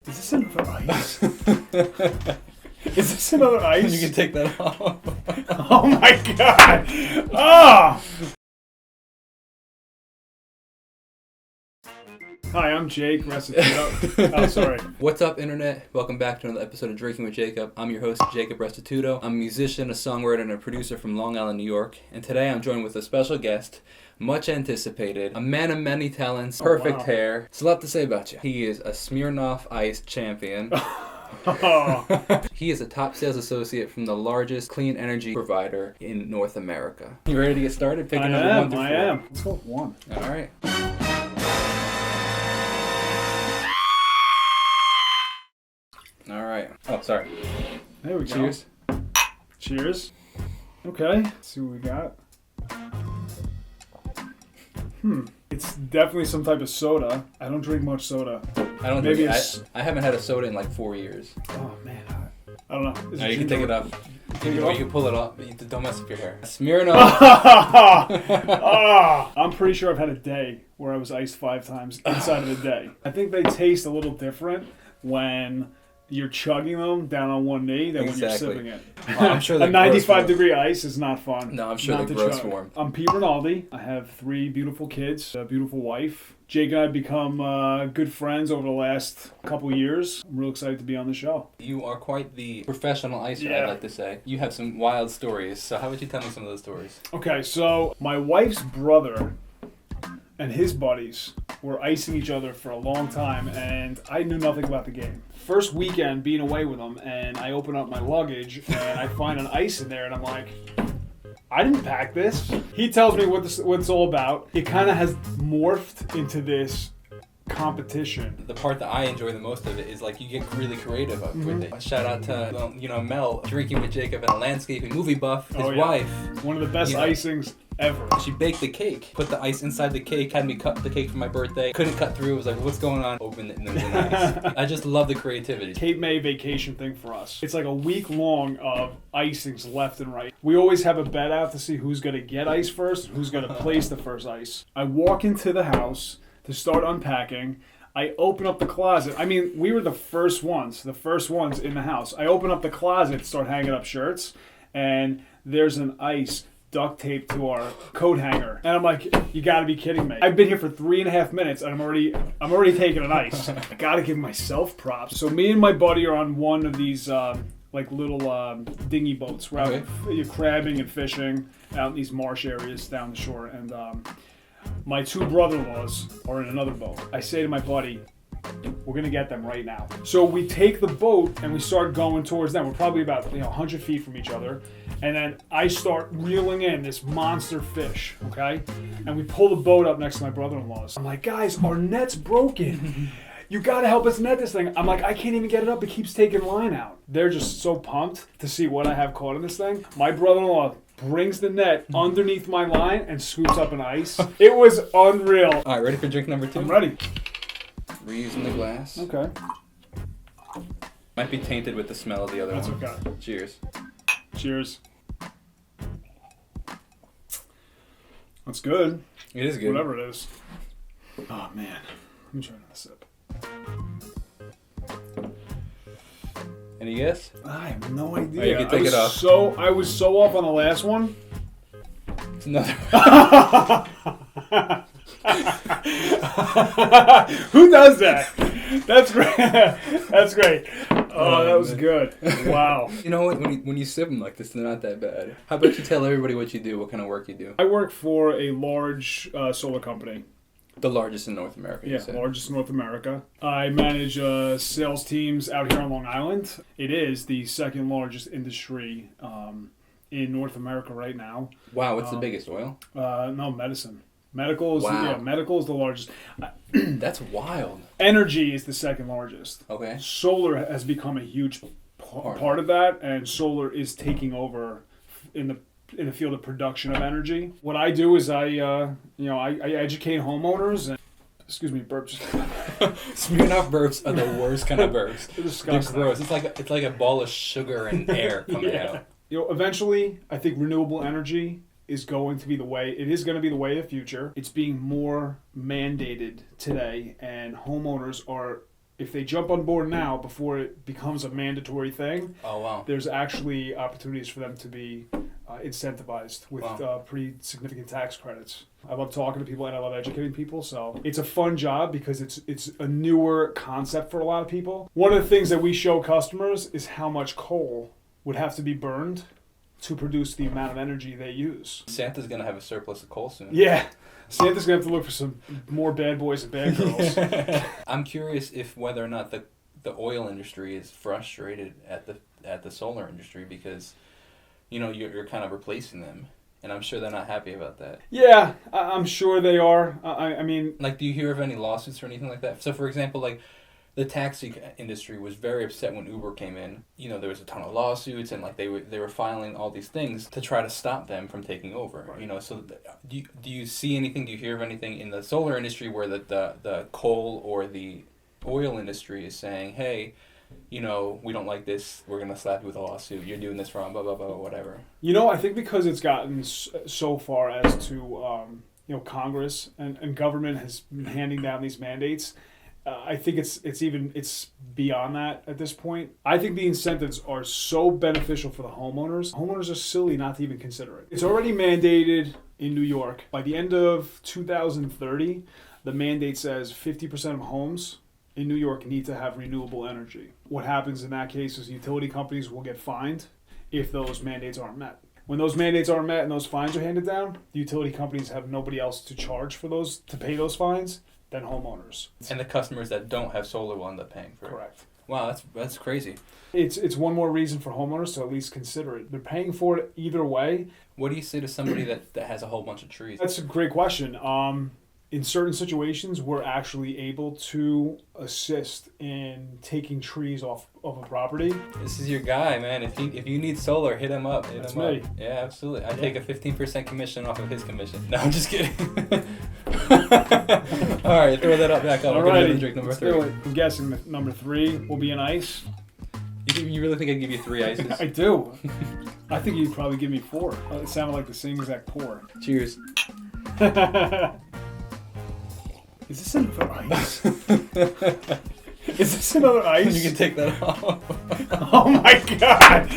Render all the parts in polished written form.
Is this another ice? Is this another ice? You can take that off. Oh my god! Oh! Hi, I'm Jake Restituto. Oh, sorry. What's up, Internet? Welcome back to another episode of Drinking with Jacob. I'm your host, Jacob Restituto. I'm a musician, a songwriter, and a producer from Long Island, New York. And today I'm joined with a special guest, much anticipated, a man of many talents, perfect hair. It's a lot to say about you. He is a Smirnoff Ice champion. He is a top sales associate from the largest clean energy provider in North America. You ready to get started? Picking number 1 through 4. I am. Let's go with 1. All right. All right. Oh, sorry. There we go. Cheers. Cheers. Okay. Let's see what we got. It's definitely some type of soda. I don't drink much soda. I don't Maybe drink. I haven't had a soda in like 4 years. Oh man, I don't know. No, you can take it off. You can pull it off. Don't mess up your hair. Smirnoff. I'm pretty sure I've had a day where I was iced 5 times inside of a day. I think they taste a little different when you're chugging them down on one knee than when you're sipping it. Well, I'm sure a 95-degree ice is not fun. No, I'm sure the gross form. I'm Bernaldi. I have 3 beautiful kids, a beautiful wife. Jake and I have become good friends over the last couple years. I'm real excited to be on the show. You are quite the professional icer, I'd like to say. You have some wild stories, so how would you tell me some of those stories? Okay, so my wife's brother and his buddies were icing each other for a long time, and I knew nothing about the game. First weekend being away with them, and I open up my luggage, and I find an ice in there, and I'm like, I didn't pack this. He tells me what it's all about. It kind of has morphed into this competition. The part that I enjoy the most of it is like you get really creative with it. Shout out to Mel, Drinking with Jacob, and a landscaping movie buff, his wife. One of the best icings ever. She baked the cake, put the ice inside the cake, had me cut the cake for my birthday. Couldn't cut through. It was like, what's going on? Opened it and there was an ice. I just love the creativity. Cape May vacation thing for us. It's like a week long of icings left and right. We always have a bet out to see who's going to get ice first and who's going to place the first ice. I walk into the house to start unpacking. I open up the closet. I mean, we were the first ones in the house. I open up the closet to start hanging up shirts, and there's an ice duct taped to our coat hanger. And I'm like, you gotta be kidding me. I've been here for 3.5 minutes and I'm already taking an ice. I gotta give myself props. So me and my buddy are on one of these like little dinghy boats. We're out you're crabbing and fishing out in these marsh areas down the shore. And my 2 brother-in-laws are in another boat. I say to my buddy, we're going to get them right now. So we take the boat and we start going towards them. We're probably about 100 feet from each other. And then I start reeling in this monster fish, okay? And we pull the boat up next to my brother-in-law's. I'm like, guys, our net's broken. You got to help us net this thing. I'm like, I can't even get it up. It keeps taking line out. They're just so pumped to see what I have caught in this thing. My brother-in-law brings the net underneath my line and scoops up an ice. It was unreal. All right, ready for drink number 2? I'm ready. Reusing the glass. Okay. Might be tainted with the smell of the other one. That's okay. Cheers. Cheers. That's good. It is good. Whatever it is. Oh, man. Let me try another sip. Any guess? I have no idea. Oh, you can take it off. I was so off on the last one. It's another. Who does that? That's great. That's great. Oh, that was good. Wow. You know what? When you sip them like this, they're not that bad. How about you tell everybody what you do, what kind of work you do? I work for a large solar company. The largest in North America, Yeah, largest in North America. I manage sales teams out here on Long Island. It is the second largest industry in North America right now. Wow, what's the biggest? Oil? No, medicine. Medical is medical is the largest. That's wild. Energy is the second largest. Okay. Solar has become a huge part of that, and solar is taking over in the field of production of energy. What I do is I educate homeowners and burps. Smirnoff burps are the worst kind of burps. They're disgusting. They're gross. It's like a ball of sugar and air coming out. Eventually, I think renewable energy is going to be the way. It is going to be the way of the future. It's being more mandated today, and homeowners are if they jump on board now before it becomes a mandatory thing, Oh, wow. there's actually opportunities for them to be incentivized with pretty significant tax credits. I love talking to people and I love educating people, so it's a fun job because it's a newer concept for a lot of people. One of the things that we show customers is how much coal would have to be burned to produce the amount of energy they use. Santa's going to have a surplus of coal soon. Yeah. Santa's going to have to look for some more bad boys and bad girls. I'm curious if whether or not the oil industry is frustrated at the solar industry because, you know, you're kind of replacing them. And I'm sure they're not happy about that. Yeah, I'm sure they are. I mean... Like, do you hear of any lawsuits or anything like that? So, for example, like, the taxi industry was very upset when Uber came in. You know, there was a ton of lawsuits, and like they were filing all these things to try to stop them from taking over. Right. You know, so do you see anything? Do you hear of anything in the solar industry where the coal or the oil industry is saying, hey, you know, we don't like this, we're going to slap you with a lawsuit, you're doing this wrong, blah, blah, blah, whatever? You know, I think because it's gotten so far as to, you know, Congress and government has been handing down these mandates, I think it's beyond that at this point. I think the incentives are so beneficial for the homeowners. Homeowners are silly not to even consider it. It's already mandated in New York. By the end of 2030, the mandate says 50% of homes in New York need to have renewable energy. What happens in that case is utility companies will get fined if those mandates aren't met. When those mandates aren't met and those fines are handed down, the utility companies have nobody else to charge for those, to pay those fines, than homeowners. And the customers that don't have solar will end up paying for it. Correct. Wow, that's crazy. It's one more reason for homeowners to at least consider it. They're paying for it either way. What do you say to somebody that has a whole bunch of trees? That's a great question. In certain situations, we're actually able to assist in taking trees off of a property. This is your guy, man. If you need solar, hit him up. That's me. Yeah, absolutely. I take a 15% commission off of his commission. No, I'm just kidding. All right, throw that up back up. All right, drink number 3. I'm guessing that number 3 will be an ice. You really think I can give you 3 ices? I do. I think you'd probably give me 4. It sounded like the same exact pour. Cheers. Is this another ice? Is this another ice? You can take that off. Oh my god!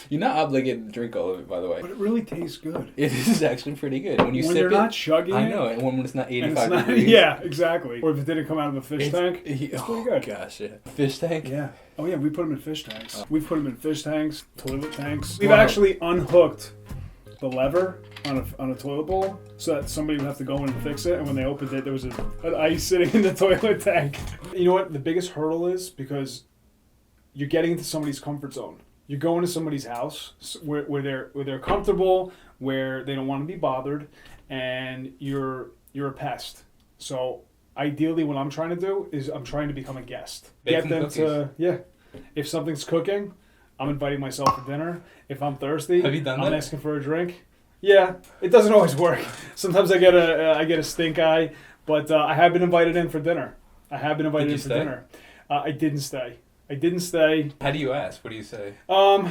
You're not obligated to drink all of it, by the way. But it really tastes good. It is actually pretty good. When sip you're it, not chugging I it. know, and when it's not 85 degrees. Yeah, exactly. Or if it didn't come out of a fish tank, it's pretty good. Gosh, yeah. Fish tank? Yeah. Oh yeah, we put them in fish tanks. We've put them in fish tanks, toilet tanks. We've actually unhooked the lever on a toilet bowl so that somebody would have to go in and fix it, and when they opened it, there was an ice sitting in the toilet tank. You know what the biggest hurdle is? Because you're getting into somebody's comfort zone. You're going to somebody's house where they're comfortable, where they don't want to be bothered, and you're a pest. So ideally, what I'm trying to do is I'm trying to become a guest. Baking Get them cookies. to If something's cooking, I'm inviting myself for dinner. If I'm thirsty, Have you done I'm that? asking for a drink. Yeah, it doesn't always work. Sometimes I get a stink eye, but I have been invited in for dinner. Did you stay? Dinner. I didn't stay. How do you ask? What do you say? You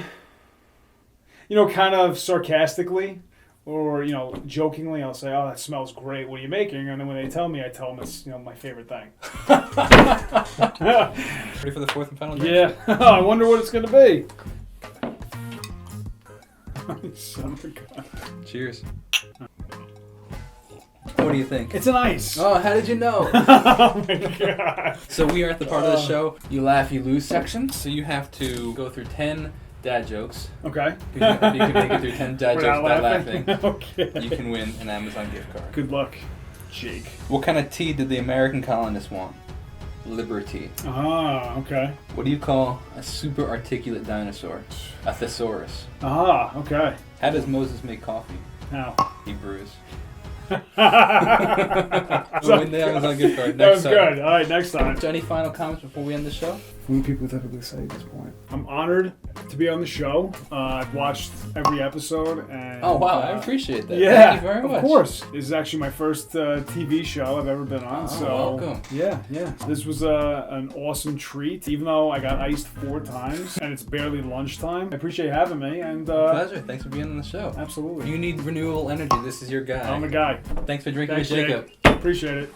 know, kind of sarcastically or, you know, jokingly, I'll say, "Oh, that smells great. What are you making?" And then when they tell me, I tell them it's, you know, my favorite thing. Ready for the 4th and final drink? Yeah. I wonder what it's going to be. Son of a gun. Cheers. What do you think? It's an ice. Oh, how did you know? Oh my god. So we are at the part of the show, you laugh, you lose section. So you have to go through 10 dad jokes. Okay. If you can make it through 10 dad jokes without laughing, Okay. you can win an Amazon gift card. Good luck, Jake. What kind of tea did the American colonists want? Liberty. Ah, okay. What do you call a super articulate dinosaur? A thesaurus. Ah, okay. How does Moses make coffee? How? He brews. So Win the Amazon gift card. That Next was time. good. All right, next time. So any final comments before we end the show? What do people typically say at this point? I'm honored to be on the show. I've watched every episode. And, Oh, wow. I appreciate that. Yeah, Thank you very much. Of course. This is actually my first TV show I've ever been on. Oh, so welcome. Yeah. This was an awesome treat, even though I got iced 4 times and it's barely lunchtime. I appreciate you having me. And Pleasure. Thanks for being on the show. Absolutely. If you need renewable energy, this is your guy. I'm the guy. Thanks for drinking Thanks, with Jacob. Jake. Appreciate it.